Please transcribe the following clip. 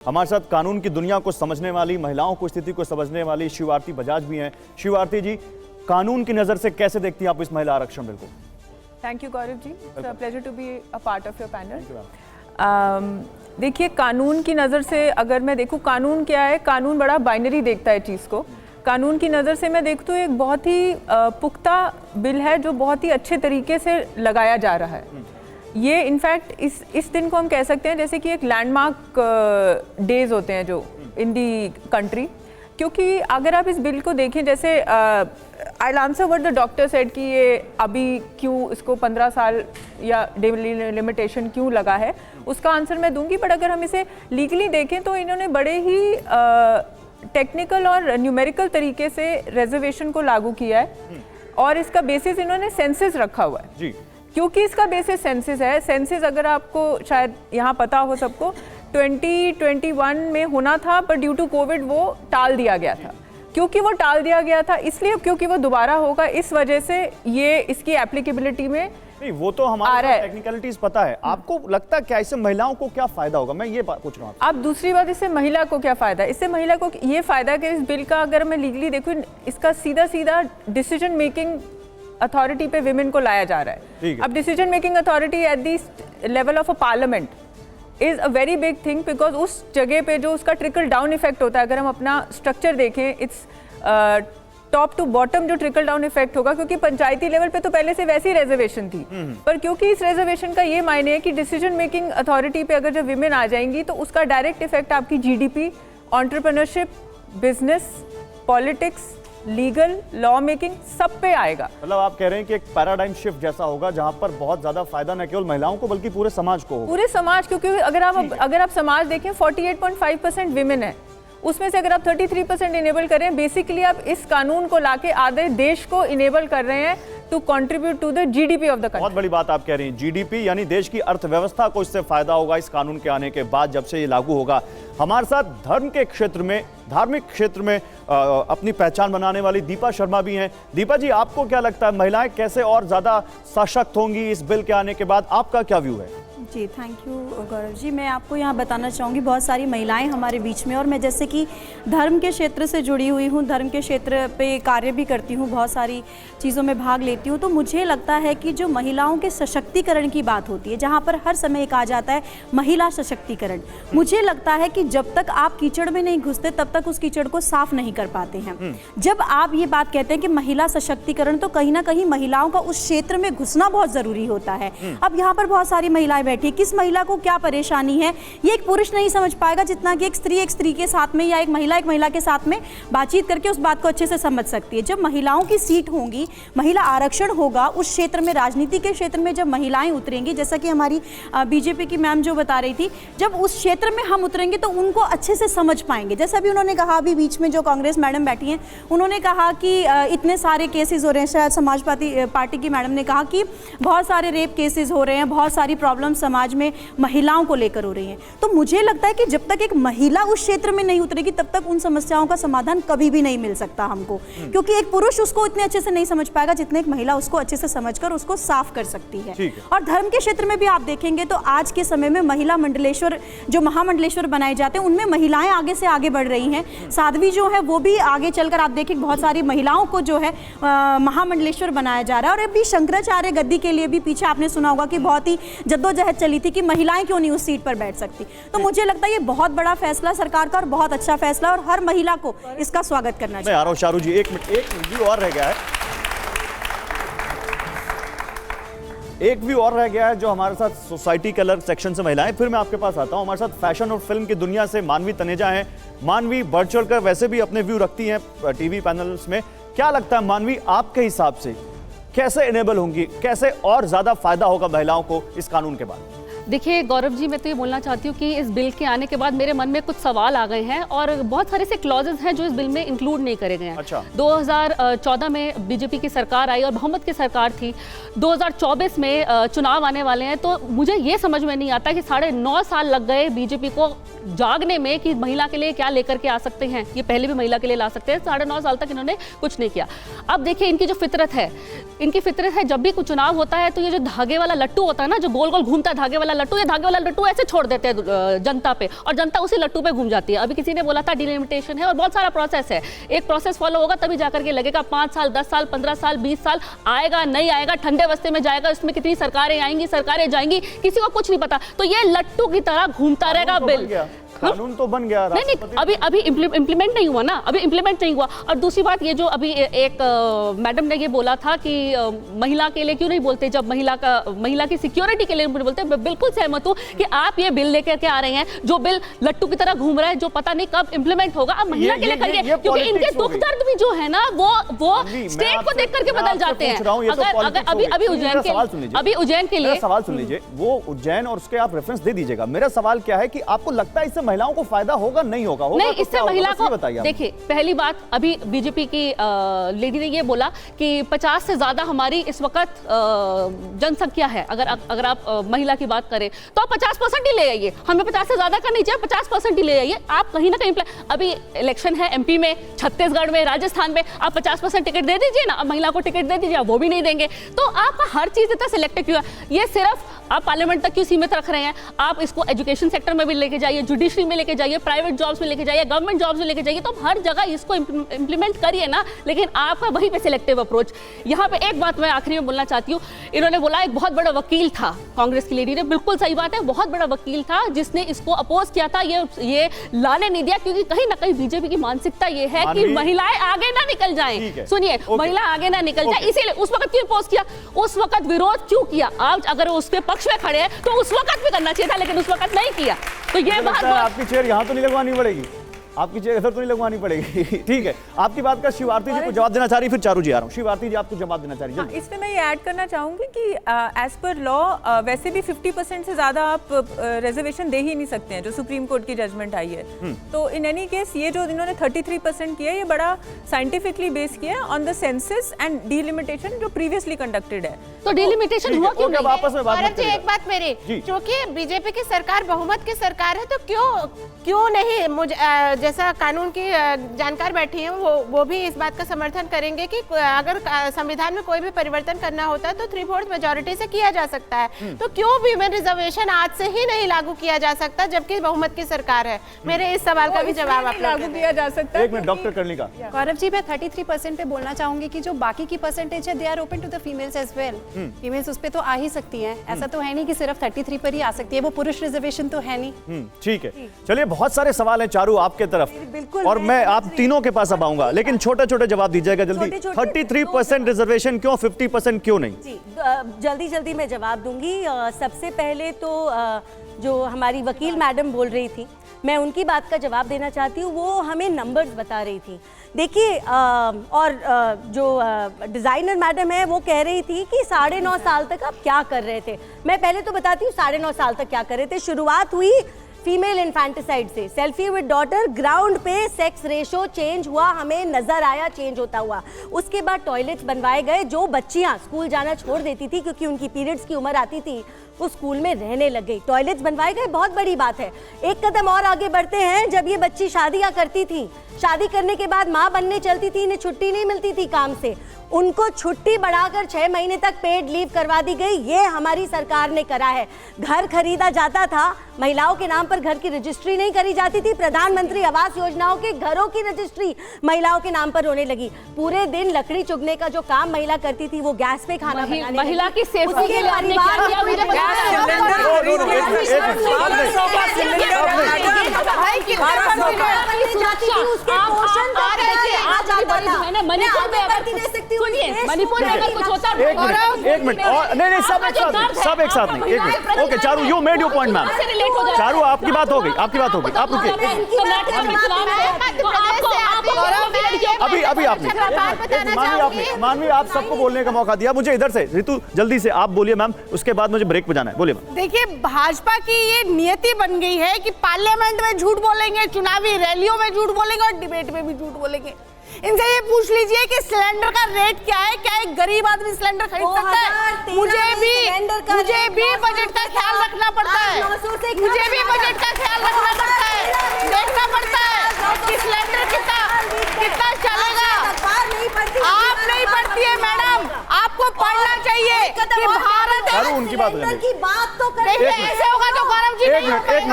हमारे साथ कानून की दुनिया को समझने वाली, महिलाओं की स्थिति को समझने वाली शिवारती बजाज भी हैं। शिवारती जी, कानून की नजर से कैसे देखती हैं आप इस महिला आरक्षण बिल को? Thank you Gaurav ji, it's a pleasure to be a part of your panel. देखिए, कानून की नज़र से अगर मैं देखूं, कानून क्या है, कानून बड़ा बाइनरी देखता है चीज़ को। कानून की नज़र से मैं देखती हूँ एक बहुत ही पुख्ता बिल है जो बहुत ही अच्छे तरीके से लगाया जा रहा है। ये इनफैक्ट इस दिन को हम कह सकते हैं जैसे कि एक लैंडमार्क डेज होते हैं जो इन दी कंट्री, क्योंकि अगर आप इस बिल को देखें, जैसे I will answer what the doctor said कि ये अभी क्यों इसको 15 साल या लिमिटेशन क्यों लगा है, उसका आंसर मैं दूंगी। बट अगर हम इसे लीगली देखें तो इन्होंने बड़े ही टेक्निकल और न्यूमेरिकल तरीके से रिजर्वेशन को लागू किया है और इसका बेसिस इन्होंने सेंसस रखा हुआ है जी। क्योंकि इसका बेसिस सेंसस है। सेंसस अगर आपको शायद यहाँ पता हो सबको 2021 में होना था, पर ड्यू टू कोविड वो टाल दिया गया था। क्योंकि वो टाल दिया गया था इसलिए क्योंकि वो दोबारा होगा, इस वजह से ये इसकी एप्लीकेबिलिटी में नहीं, वो तो हमारे टेक्निकलिटीज पता है। आपको लगता है क्या इससे महिलाओं को क्या फायदा होगा? मैं ये पूछ रहा हूँ। अब दूसरी बात, इससे महिला को क्या फायदा है? इससे महिला को ये फायदा है कि इस बिल का अगर मैं लीगली देखूँ, इसका सीधा सीधा डिसीजन मेकिंग अथॉरिटी पे विमेन को लाया जा रहा है। अब decision making authority at the level of a parliament is a very big thing, because उस जगह पे जो उसका ट्रिकल डाउन इफेक्ट होता है, अगर हम अपना स्ट्रक्चर देखें, इट्स टॉप टू बॉटम जो ट्रिकल डाउन इफेक्ट होगा, क्योंकि पंचायती लेवल पे तो पहले से वैसी रिजर्वेशन थी, पर क्योंकि इस रिजर्वेशन का ये मायने है कि डिसीजन मेकिंग अथॉरिटी पे अगर जब विमेन आ जाएंगी तो उसका डायरेक्ट इफेक्ट आपकी GDP, entrepreneurship, business, politics, legal, law making सब पे आएगा। मतलब आप कह रहे हैं कि एक पैराडाइम शिफ्ट जैसा होगा जहां पर बहुत ज्यादा फायदा न केवल महिलाओं को बल्कि पूरे समाज को होगा। पूरे समाज, क्योंकि अगर आप समाज देखें 48.5% विमेन है, उसमें से अगर आप 33% इनेबल कर रहे हैं, बेसिकली आप इस कानून को लाके आधे देश को इनेबल कर रहे हैं to contribute to the GDP of the country. बहुत बड़ी बात आप कह रही हैं, जीडीपी यानी देश की अर्थव्यवस्था को इससे फायदा होगा इस कानून के आने के बाद, जब से ये लागू होगा। हमारे साथ धर्म के क्षेत्र में, धार्मिक क्षेत्र में अपनी पहचान बनाने वाली दीपा शर्मा भी हैं। दीपा जी, आपको क्या लगता है महिलाएं कैसे और ज्यादा सशक्त होंगी इस बिल के आने के बाद? आपका क्या व्यू है? जी, थैंक यू गौरव जी। मैं आपको यहाँ बताना चाहूँगी, बहुत सारी महिलाएं हमारे बीच में, और मैं जैसे कि धर्म के क्षेत्र से जुड़ी हुई हूँ, धर्म के क्षेत्र पे कार्य भी करती हूँ, बहुत सारी चीज़ों में भाग लेती हूँ, तो मुझे लगता है कि जो महिलाओं के सशक्तिकरण की बात होती है, जहाँ पर हर समय कहा जाता है महिला सशक्तिकरण, मुझे लगता है कि जब तक आप कीचड़ में नहीं घुसते तब तक उस कीचड़ को साफ नहीं कर पाते हैं। जब आप ये बात कहते हैं कि महिला सशक्तिकरण, तो कहीं ना कहीं महिलाओं का उस क्षेत्र में घुसना बहुत ज़रूरी होता है। अब यहाँ पर बहुत सारी महिलाएं बैठी, किस महिला को क्या परेशानी है ये एक पुरुष नहीं समझ पाएगा जितना कि एक स्त्री के साथ में या एक महिला के साथ में बातचीत करके उस बात को अच्छे से समझ सकती है। जब महिलाओं की सीट होंगी, महिला आरक्षण होगा उस क्षेत्र में, राजनीति के क्षेत्र में जब महिलाएं उतरेंगी, जैसा कि हमारी बीजेपी की मैम जो बता रही थी, जब उस क्षेत्र में हम उतरेंगे तो उनको अच्छे से समझ पाएंगे। जैसा भी उन्होंने कहा, अभी बीच में जो कांग्रेस मैडम बैठी हैं, उन्होंने कहा कि इतने सारे केसेस हो रहे हैं, शायद समाजवादी पार्टी की मैडम ने कहा कि बहुत सारे रेप केसेस हो रहे हैं, बहुत सारी प्रॉब्लम समाज में महिलाओं को लेकर हो रही हैं। तो मुझे लगता है कि जब तक एक महिला उस क्षेत्र में नहीं उतरेगी तब तक उन समस्याओं का समाधान कभी भी नहीं मिल सकता हमको, क्योंकि एक पुरुष उसको इतने अच्छे से नहीं समझ पाएगा जितने एक महिला उसको अच्छे से समझकर उसको साफ कर सकती है। और धर्म के क्षेत्र में भी आप देखेंगे तो आज के समय में महिला मंडलेश्वर, जो महामंडलेश्वर बनाए जाते हैं, उनमें महिलाएं आगे से आगे बढ़ रही हैं। साध्वी जो है वो भी आगे चलकर, आप देखिए बहुत सारी महिलाओं को जो है महामंडलेश्वर बनाया जा रहा है। और अभी शंकराचार्य गद्दी के लिए भी पीछे आपने सुना होगा कि बहुत ही जद्दोजहद चली थी कि महिलाएं क्यों नहीं उस सीट पर बैठ सकती। तो मुझे लगता है ये बहुत बड़ा फैसला सरकार का और बहुत अच्छा फैसला, और हर महिला को इसका स्वागत करना चाहिए। मैं आ रहा हूं शारू जी, एक व्यू और रह गया है, एक व्यू और रह गया है जो हमारे साथ सोसाइटी कलर सेक्शन से महिलाएं। फिर मैं आपके पास आता हूं। हमारे साथ फैशन और फिल्म की दुनिया से मानवी तनेजा हैं। मानवी बढ़ चढ़कर वैसे भी अपने व्यू रखती हैं टीवी पैनल्स में। क्या लगता है मानवी, आपके हिसाब से कैसे इनेबल होंगी, कैसे और ज्यादा फायदा होगा महिलाओं को इस कानून के बाद? देखिए गौरव जी, मैं तो ये बोलना चाहती हूँ कि इस बिल के आने के बाद मेरे मन में कुछ सवाल आ गए हैं और बहुत सारे से क्लॉजेस हैं जो इस बिल में इंक्लूड नहीं करे गए हैं। अच्छा। 2014 में बीजेपी की सरकार आई और बहुमत की सरकार थी। 2024 में चुनाव आने वाले हैं, तो मुझे ये समझ में नहीं आता कि 9.5 साल लग गए बीजेपी को जागने में कि महिला के लिए क्या लेकर के आ सकते हैं, ये पहले भी महिला के लिए ला सकते हैं। 9.5 साल तक इन्होंने कुछ नहीं किया। अब देखिए इनकी जो फितरत है, जब भी कुछ चुनाव होता है तो ये जो धागे वाला लट्टू होता है ना, जो गोल गोल घूमता है धागे वाला लट्टू, ये धागे वाला लट्टू ऐसे छोड़ देते हैं जनता पे, और जनता उसी लट्टू पे घूम जाती है। अभी किसी ने बोला था डिलिमिटेशन है और बहुत सारा प्रोसेस है, एक प्रोसेस फॉलो होगा तभी जाकर के लगेगा 5 साल 10 साल 15 साल 20 साल आएगा नहीं आएगा, ठंडे बस्ते में जाएगा, इसमें कितनी सरकारें आएंगी सरकारें जाएंगी, किसी को कुछ नहीं पता। तो ये लट्टू की तरह घूमता रहेगा बिल। कानून तो बन गया, नहीं अभी इम्प्लीमेंट नहीं हुआ ना, अभी इम्प्लीमेंट नहीं हुआ। और दूसरी बात ये जो अभी एक मैडम ने ये बोला था कि महिला के लिए क्यों नहीं बोलते, जब महिला की सिक्योरिटी के लिए बोलते, मैं बिल्कुल सहमत हूँ कि आप ये बिल लेकर के आ रहे हैं जो बिल लट्टू की तरह घूम रहा है, जो पता नहीं कब इम्प्लीमेंट होगा। अब महिला के लिए करिए, क्योंकि इनके दुख दर्द भी जो है ना वो स्टेट को देख करके बदल जाते हैं। अगर अभी उज्जैन के लिए सवाल सुन लीजिए, वो उज्जैन और उसके आप रेफरेंस दे दीजिएगा। मेरा सवाल क्या है कि आपको लगता है इससे महिलाओं को फायदा होगा नहीं होगा? नहीं, तो इससे महिला को बताइए। देखिए, पहली बात, अभी बीजेपी की लेडी ने ये बोला कि 50 से ज्यादा हमारी इस वक्त जनसंख्या है। अगर आप महिला की बात करें तो आप 50% ही ले आइए, हमें 50 से ज्यादा का नहीं चाहिए, 50% ही ले आइए। आप कहीं ना कहीं अभी इलेक्शन है एमपी में, छत्तीसगढ़ में, राजस्थान में, आप 50% टिकट दे दीजिए ना, अब महिला को टिकट दे दीजिए, वो भी नहीं देंगे। तो आपका हर चीज इतना सिलेक्टिव क्यों है? ये सिर्फ आप पार्लियामेंट तक क्यों सीमित रख रहे हैं? आप इसको एजुकेशन सेक्टर में भी लेके जाइए, जुडिशरी में लेके जाइए, प्राइवेट जॉब्स में लेके जाइए, गवर्नमेंट जॉब्स में लेके जाइए, तो हर जगह इसको इंप्लीमेंट करिए ना। लेकिन आपका वहीं पे सिलेक्टिव अप्रोच। यहाँ पे एक बात मैं आखिरी में बोलना चाहती हूँ, इन्होंने बोला एक बहुत बड़ा वकील था, कांग्रेस की लेडी ने, बिल्कुल सही बात है, बहुत बड़ा वकील था जिसने इसको अपोज किया था, ये लाने नहीं दिया, क्योंकि कहीं ना कहीं बीजेपी की मानसिकता ये है कि महिलाएं आगे ना निकल जाएं। सुनिए, महिला आगे ना निकल जाए, इसीलिए उस वक्त क्यों अपोज किया, उस वक्त विरोध क्यों किया? आज अगर उसके पक्ष में खड़े हैं तो उस वक्त भी करना चाहिए था, लेकिन उस वक्त नहीं किया। तो ये बात आपकी चेयर यहाँ तो नहीं लगवानी पड़ेगी, आपकी चेयर इधर तो नहीं लगवानी पड़ेगी। ठीक है, आपकी बात का शिवारती जी को जवाब देना चाह रही, फिर चारू जी आ रहा हूँ। शिवारती जी आपको जवाब देना चाह रही है। इसमें मैं ये ऐड करना चाहूंगी कि एज पर लॉ वैसे भी 50% से ज्यादा आप रिजर्वेशन दे ही नहीं सकते हैं, जो सुप्रीम कोर्ट की जजमेंट आई है। तो इन एनी केस ये जो इन्होंने 33% किया, ये बड़ा साइंटिफिकली बेस किया है on the census and delimitation जो प्रीवियसली कंडक्टेड है। तो डिलिमिटेशन हुआ क्यों नहीं? आपस में बात जी, एक बात मेरी, क्योंकि बीजेपी की सरकार बहुमत की सरकार है, तो क्यों नहीं, मुझे जैसा कानून की जानकार बैठी हैं वो भी इस बात का समर्थन करेंगे कि अगर संविधान में कोई भी परिवर्तन करना होता है तो 3/4 मेजॉरिटी से किया जा सकता है। तो क्यों वीमेन रिजर्वेशन आज से ही नहीं लागू किया जा सकता जबकि बहुमत की सरकार है? मेरे इस सवाल का भी जवाब आप लागू किया जा सकता है। एक मिनट डॉक्टर कर्णिका। गौरव जी, मैं 33% पे बोलना चाहूंगी कि जो बाकी की परसेंटेज है, they are open to the females as well. Females उस पे तो आ ही सकती हैं, ऐसा तो है नहीं कि सिर्फ 33 पर ही आ सकती है, वो पुरुष रिजर्वेशन तो है नहीं। ठीक है, चलिए, बहुत सारे सवाल हैं चारू आपके तरफ, और मैं आप तीनों के पास अब आऊंगा, लेकिन छोटे छोटे जवाब दीजिएगा जल्दी। 33% रिजर्वेशन क्यों, 50% क्यों नहीं? जी, जल्दी जल्दी मैं जवाब दूंगी। सबसे पहले तो जो हमारी वकील मैडम बोल रही थी, मैं उनकी बात का जवाब देना चाहती हूँ। वो हमें नंबर्स बता रही थी। देखिए, और जो डिज़ाइनर मैडम है वो कह रही थी कि 9.5 साल तक आप क्या कर रहे थे। मैं पहले तो बताती हूँ 9.5 साल तक क्या कर रहे थे। शुरुआत हुई फीमेल इन्फेंटिसाइड से, सेल्फी विद डॉटर, ग्राउंड पे सेक्स रेशो चेंज हुआ, हमें नजर आया चेंज होता हुआ। उसके बाद टॉयलेट्स बनवाए गए, जो बच्चियां स्कूल जाना छोड़ देती थी क्योंकि उनकी पीरियड्स की उम्र आती थी, वो स्कूल में रहने लग गई, टॉयलेट्स बनवाए गए, बहुत बड़ी बात है। एक कदम और आगे बढ़ते हैं, जब ये बच्ची शादियां करती थी, शादी करने के बाद माँ बनने चलती थी, इन्हें छुट्टी नहीं मिलती थी काम से, उनको छुट्टी बढ़ाकर 6 महीने तक पेड लीव करवा दी गई। ये हमारी सरकार ने करा है। घर खरीदा जाता था, महिलाओं के नाम पर घर की रजिस्ट्री नहीं करी जाती थी। प्रधानमंत्री आवास योजनाओं के घरों की रजिस्ट्री महिलाओं के नाम पर होने लगी। पूरे दिन लकड़ी चुगने का जो काम महिला करती थी, वो गैस पे खाना बनाने महिला की सेफ्टी के लिए आपने क्या किया? मुझे मणिपुर में अगर कुछ होता है, एक मिनट और नहीं, सब एक साथ नहीं, एक minute. Okay Charu, you made your point ma'am. Charu, आपकी बात हो गई, आप रुकिए। अभी आपने मानवी, आप सबको बोलने का मौका दिया, मुझे इधर से ऋतु जल्दी से आप बोलिए मैम, उसके बाद मुझे ब्रेक पे जाना है। बोलिए मैम। देखिए, भाजपा की ये नियति बन गई है कि पार्लियामेंट में झूठ बोलेंगे, चुनावी रैलियों में झूठ बोलेंगे और डिबेट में भी झूठ बोलेंगे। इनसे ये पूछ लीजिए कि सिलेंडर का रेट क्या है, क्या एक गरीब आदमी सिलेंडर खरीद सकता है? मुझे भी बजट का ख्याल रखना पड़ता है, मुझे भी बजट का ख्याल रखना पड़ता है, देखना पड़ता है कि सिलेंडर कितना चलेगा। आप नहीं पढ़ती है मैडम, आपको पढ़ना चाहिए कि भारत उनकी बात सिलेंडर करेंगे। की बात तो करें। देखिए ऐसे होगा तो गौरव जी एक नहीं हो मिनट, पाएगा।